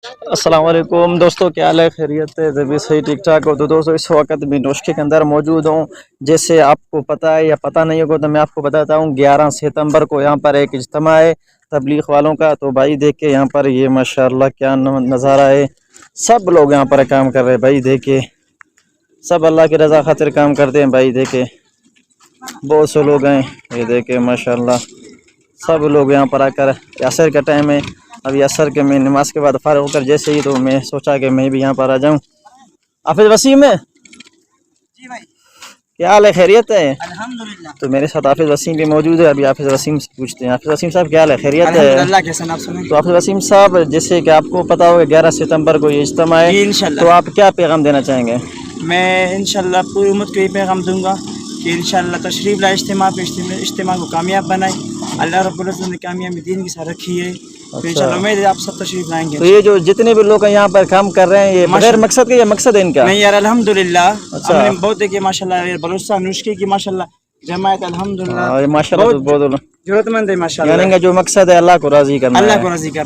السلام علیکم دوستوں، کیا حال ہے؟ خیریت ہے؟ بھی صحیح ٹھیک ٹھاک ہو تو دوستوں اس وقت بھی نوشکی کے اندر موجود ہوں۔ جیسے آپ کو پتہ ہے یا پتہ نہیں ہوگا تو میں آپ کو بتاتا ہوں، 11 ستمبر کو یہاں پر ایک اجتماع ہے تبلیغ والوں کا۔ تو بھائی دیکھیں یہاں پر یہ ماشاءاللہ کیا نظارہ ہے، سب لوگ یہاں پر کام کر رہے ہیں بھائی، دیکھیں سب اللہ کی رضا خاطر کام کرتے ہیں بھائی، دیکھیں بہت سے لوگ ہیں، یہ دیکھیں ماشاءاللہ سب لوگ یہاں پر آ کر، عصر کا ٹائم ہے، ابھی عصر کے میں نماز کے بعد فارغ ہو کر جیسے ہی تو میں سوچا کہ میں بھی یہاں پر آ جاؤں۔ حافظ وسیم ہے؟ جی بھائی، کیا حال ہے؟ خیریت ہے؟ الحمدللہ تو میرے ساتھ حافظ وسیم بھی موجود ہے، ابھی حافظ وسیم سے پوچھتے ہیں۔ حافظ وسیم صاحب کیا حال ہے؟ خیریت ہے؟ الحمدللہ کے سن آپ سنیں تو حافظ وسیم صاحب جیسے کہ آپ کو پتہ ہوگا 11 ستمبر کو یہ اجتماع ہے، جی انشاءاللہ تو آپ کیا پیغام دینا چاہیں گے؟ میں انشاءاللہ پوری امت کو یہ پیغام دوں گا کہ انشاءاللہ تشریف لائے اجتماع پہ، اجتماع کو کامیاب بنائے۔ اللہ رب العزت نے کامیابی دین کے ساتھ رکھی ہے، تو انشاءاللہ امید ہے آپ سب تشریف لائیں گے۔ تو یہ جو جتنے بھی لوگ یہاں پر کام کر رہے ہیں یہ بغیر مقصد کے یا مقصد ہے ان کا؟ نہیں یار الحمدللہ، اچھا ہم نے بہت دیکھے ماشاءاللہ بلوچستان نوشکی کی ماشاءاللہ جماعت الحمدللہ ماشاءاللہ، تو بہت ضرورت مند ہے ماشاءاللہ، یعنی کہ جو مقصد ہے اللہ کو راضی کرنا ہے۔ اللہ کو راضی کرنا۔